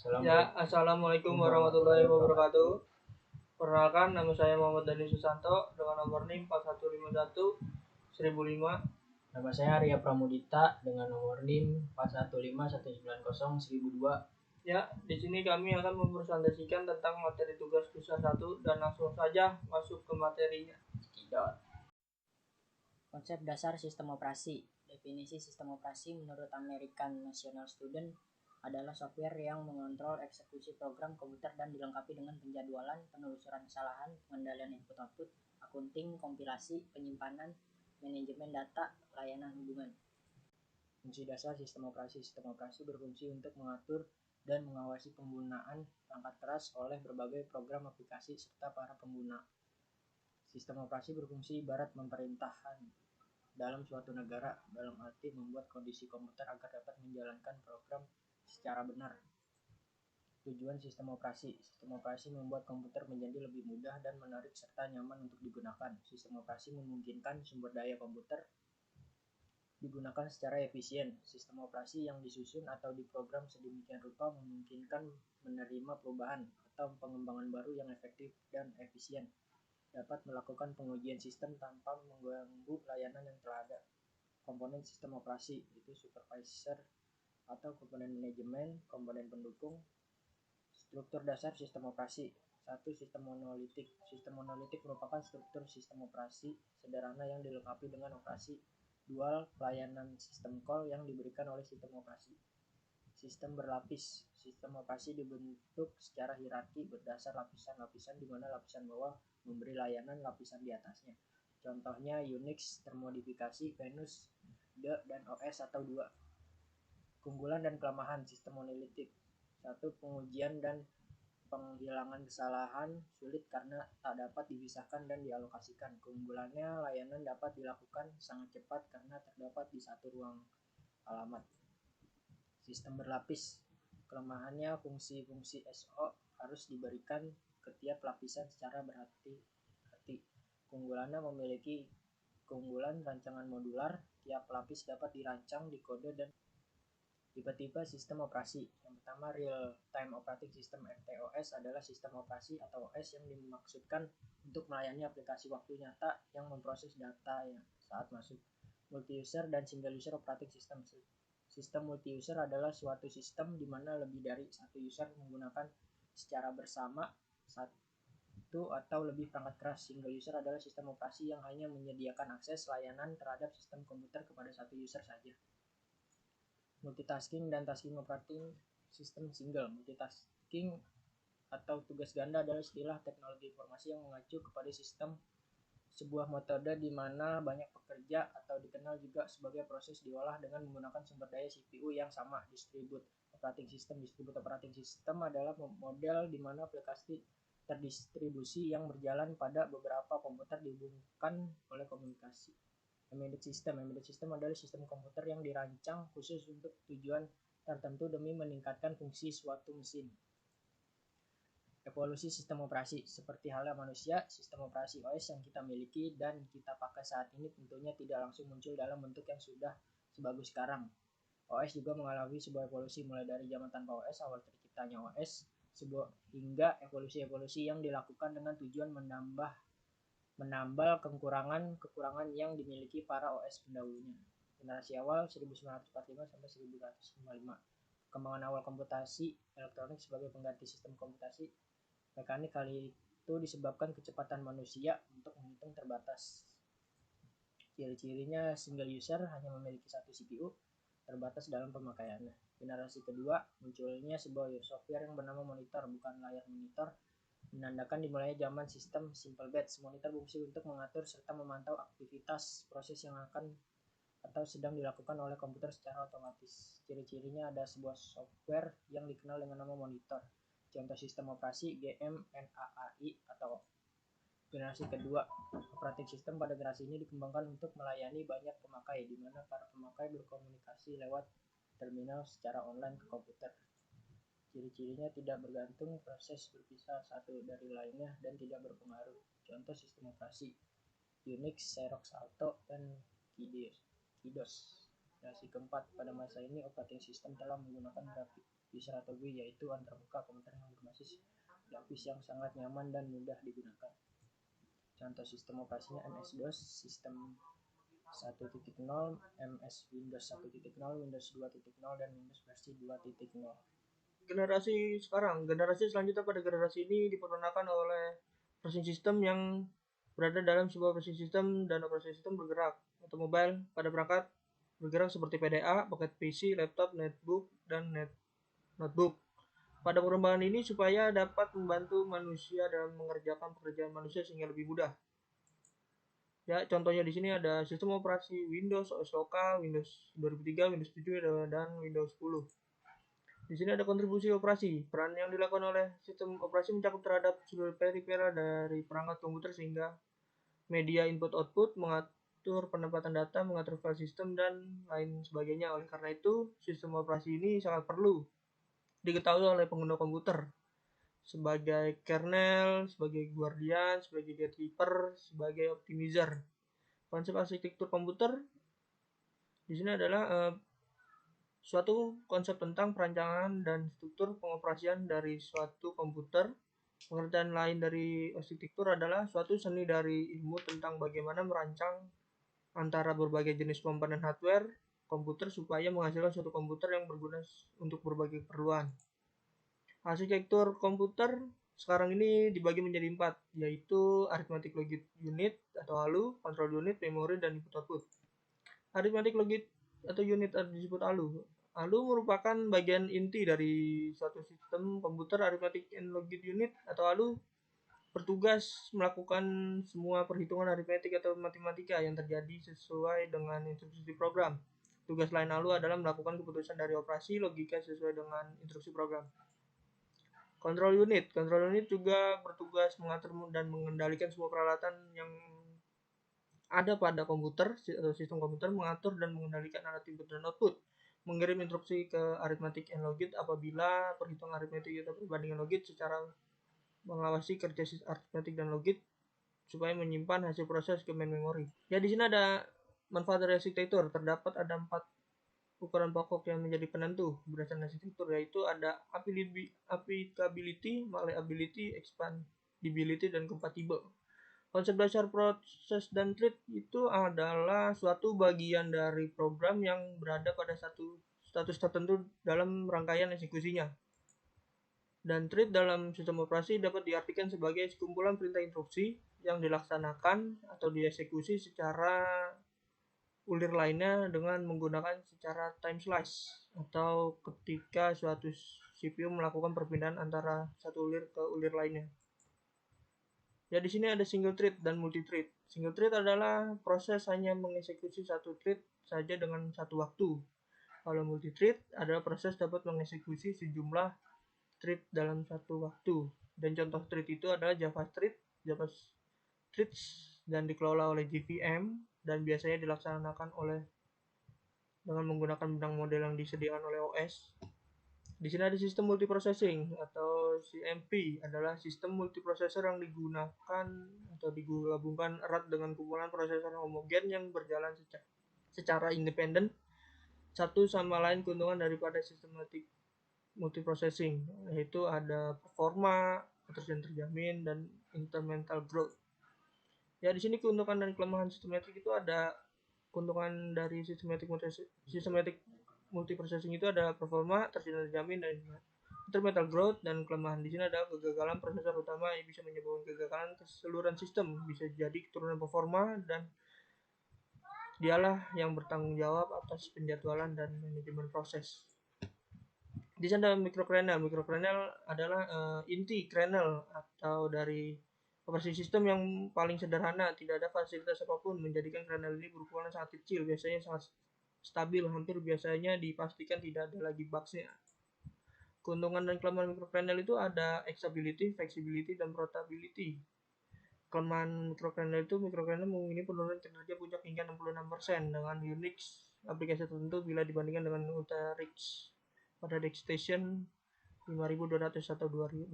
Assalamualaikum warahmatullahi wabarakatuh. Perkenalkan, nama saya Muhammad Dani Susanto dengan nomor NIM 4151-1005. Nama saya Arya Pramudita dengan nomor NIM 415190-1002. Ya, di sini kami akan mempresentasikan tentang materi tugas besar 1 dan langsung saja masuk ke materinya. Konsep dasar sistem operasi. Definisi sistem operasi menurut American National Student adalah software yang mengontrol eksekusi program komputer dan dilengkapi dengan penjadwalan, penelusuran kesalahan, pengendalian input-output, akunting, kompilasi, penyimpanan, manajemen data, layanan hubungan. Fungsi dasar sistem operasi. Sistem operasi berfungsi untuk mengatur dan mengawasi penggunaan perangkat keras oleh berbagai program aplikasi serta para pengguna. Sistem operasi berfungsi ibarat pemerintahan dalam suatu negara, dalam arti membuat kondisi komputer agar dapat menjalankan program secara benar. Tujuan sistem operasi. Sistem operasi membuat komputer menjadi lebih mudah dan menarik serta nyaman untuk digunakan. Sistem operasi memungkinkan sumber daya komputer digunakan secara efisien. Sistem operasi yang disusun atau diprogram sedemikian rupa memungkinkan menerima perubahan atau pengembangan baru yang efektif dan efisien. Dapat melakukan pengujian sistem tanpa mengganggu layanan yang telah ada. Komponen sistem operasi itu supervisor atau komponen manajemen, komponen pendukung. Struktur dasar sistem operasi. 1. Sistem monolitik. Sistem monolitik merupakan struktur sistem operasi sederhana yang dilengkapi dengan operasi dual pelayanan sistem call yang diberikan oleh sistem operasi. Sistem berlapis. Sistem operasi dibentuk secara hierarki berdasar lapisan-lapisan di mana lapisan bawah memberi layanan lapisan di atasnya. Contohnya Unix termodifikasi, Venus, D, dan OS atau 2. Keunggulan dan kelemahan sistem monolitik. 1. Pengujian dan penghilangan kesalahan sulit karena tak dapat dipisahkan dan dialokasikan. Keunggulannya, layanan dapat dilakukan sangat cepat karena terdapat di satu ruang alamat. Sistem berlapis. Kelemahannya, fungsi-fungsi SO harus diberikan ke tiap lapisan secara berhati-hati. Keunggulannya memiliki keunggulan rancangan modular. Tiap lapis dapat dirancang, dikode, dan tipe-tipe sistem operasi. Yang pertama, Real Time Operating System RTOS adalah sistem operasi atau OS yang dimaksudkan untuk melayani aplikasi waktu nyata yang memproses data saat masuk. Multi-user dan single-user operating system. Sistem multi-user adalah suatu sistem di mana lebih dari satu user menggunakan secara bersama satu atau lebih perangkat keras. Single-user adalah sistem operasi yang hanya menyediakan akses layanan terhadap sistem komputer kepada satu user saja. Multitasking dan tasking operating system single. Multitasking atau tugas ganda adalah istilah teknologi informasi yang mengacu kepada sistem sebuah metode di mana banyak pekerja atau dikenal juga sebagai proses diolah dengan menggunakan sumber daya CPU yang sama. Distribute operating system. Distribute operating system adalah model di mana aplikasi terdistribusi yang berjalan pada beberapa komputer dihubungkan oleh komunikasi. Embedded system. Embedded system adalah sistem komputer yang dirancang khusus untuk tujuan tertentu demi meningkatkan fungsi suatu mesin. Evolusi sistem operasi. Seperti halnya manusia, sistem operasi OS yang kita miliki dan kita pakai saat ini tentunya tidak langsung muncul dalam bentuk yang sudah sebagus sekarang. OS juga mengalami sebuah evolusi mulai dari zaman tanpa OS, awal terciptanya OS, hingga evolusi-evolusi yang dilakukan dengan tujuan menambal kekurangan yang dimiliki para OS pendahulunya. Generasi awal 1945 sampai 1955. Perkembangan awal komputasi elektronik sebagai pengganti sistem komputasi mekanik kali itu disebabkan kecepatan manusia untuk menghitung terbatas. Ciri-cirinya single user hanya memiliki satu CPU, terbatas dalam pemakaiannya. Generasi kedua, munculnya sebuah software yang bernama monitor, bukan layar monitor, menandakan dimulainya zaman sistem simple batch. Monitor berfungsi untuk mengatur serta memantau aktivitas proses yang akan atau sedang dilakukan oleh komputer secara otomatis. Ciri-cirinya ada sebuah software yang dikenal dengan nama monitor. Contoh sistem operasi GMNAAI atau generasi kedua. Operating system pada generasi ini dikembangkan untuk melayani banyak pemakai, di mana para pemakai berkomunikasi lewat terminal secara online ke komputer. Ciri-cirinya tidak bergantung, proses berpisah satu dari lainnya dan tidak berpengaruh. Contoh sistem operasi Unix, Xerox Alto, dan KDOS. Generasi keempat. Pada masa ini operating system telah menggunakan user atau GUI, yaitu antarmuka komputer yang berbasis grafis yang sangat nyaman dan mudah digunakan. Contoh sistem operasinya MS-DOS, sistem 1.0, MS Windows 1.0, Windows 2.0, dan Windows versi 2.0. Generasi selanjutnya pada generasi ini diperkenalkan oleh operating system yang berada dalam sebuah operating system dan operating system bergerak atau mobile pada perangkat bergerak seperti PDA, paket PC, laptop, netbook, dan notebook. Pada perkembangan ini supaya dapat membantu manusia dalam mengerjakan pekerjaan manusia sehingga lebih mudah. Ya, contohnya di sini ada sistem operasi Windows, OS lokal, Windows 2003, Windows 7, dan Windows 10. Di sini ada kontribusi operasi. Peran yang dilakukan oleh sistem operasi mencakup terhadap seluruh peripheral dari perangkat komputer sehingga media input-output, mengatur penempatan data, mengatur file sistem, dan lain sebagainya. Oleh karena itu, sistem operasi ini sangat perlu diketahui oleh pengguna komputer sebagai kernel, sebagai guardian, sebagai gatekeeper, sebagai optimizer. Konsep arsitektur komputer di sini adalah suatu konsep tentang perancangan dan struktur pengoperasian dari suatu komputer. Pengertian lain dari arsitektur adalah suatu seni dari ilmu tentang bagaimana merancang antara berbagai jenis komponen hardware komputer supaya menghasilkan suatu komputer yang berguna untuk berbagai keperluan. Arsitektur komputer sekarang ini dibagi menjadi 4, yaitu Arithmetic Logic Unit atau ALU, Control Unit, Memory, dan Input-Output. Arithmetic Logic atau unit disebut ALU. ALU merupakan bagian inti dari suatu sistem komputer. Arithmetic and Logic Unit atau ALU bertugas melakukan semua perhitungan aritmetik atau matematika yang terjadi sesuai dengan instruksi program. Tugas lain ALU adalah melakukan keputusan dari operasi logika sesuai dengan instruksi program. Control Unit juga bertugas mengatur dan mengendalikan semua peralatan yang ada pada komputer atau sistem komputer, mengatur dan mengendalikan alat input dan output, mengirim instruksi ke arithmetic and logic apabila perhitungan aritmetik atau perbandingan logik secara mengawasi kerja aritmetik dan logik supaya menyimpan hasil proses ke main memory. Ya, di sini ada manfaat dari arsitektur. Terdapat ada 4 ukuran pokok yang menjadi penentu berdasarkan arsitektur, yaitu ada applicability, malleability, expandability, dan compatible. Konsep dasar proses dan thread itu adalah suatu bagian dari program yang berada pada satu status tertentu dalam rangkaian eksekusinya. Dan thread dalam sistem operasi dapat diartikan sebagai sekumpulan perintah instruksi yang dilaksanakan atau dieksekusi secara ulir lainnya dengan menggunakan secara time slice, atau ketika suatu CPU melakukan perpindahan antara satu ulir ke ulir lainnya. Ya, di sini ada single thread dan multi thread. Single thread adalah proses hanya mengeksekusi satu thread saja dengan satu waktu. Kalau multi thread adalah proses dapat mengeksekusi sejumlah thread dalam satu waktu. Dan contoh thread itu adalah Java threads, dan dikelola oleh JVM dan biasanya dilaksanakan dengan menggunakan bidang model yang disediakan oleh OS. Di sini ada sistem multiprocessing atau CMP, adalah sistem multiprosesor yang digunakan atau digabungkan erat dengan kumpulan prosesor homogen yang berjalan secara independen satu sama lain. Keuntungan daripada sistem multiprocessing yaitu ada performa, keterisian terjamin, dan incremental growth. Ya, di sini keuntungan dan kelemahan sistematik itu ada. Keuntungan dari sistematik multiprocessing itu ada performa, keterisian terjamin, dan incremental growth. Dan kelemahan di sini ada kegagalan prosesor utama yang bisa menyebabkan kegagalan keseluruhan sistem, bisa jadi keturunan performa, dan dialah yang bertanggung jawab atas penjadwalan dan manajemen proses. Di sana ada microkernel. Microkernel adalah inti kernel atau dari operasi sistem yang paling sederhana, tidak ada fasilitas apapun, menjadikan kernel ini berukuran sangat kecil, biasanya sangat stabil, hampir biasanya dipastikan tidak ada lagi bugs-nya. Keuntungan dan kelemahan microkernel itu ada excitability, flexibility, dan portability. Kelemahan microkernel itu memiliki penurunan kinerja puncak hingga 66% dengan Unix aplikasi tertentu bila dibandingkan dengan UltraRISC pada DiskStation 5200 atau 200.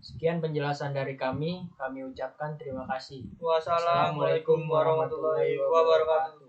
Sekian penjelasan dari kami ucapkan terima kasih. Wassalamualaikum warahmatullahi wabarakatuh.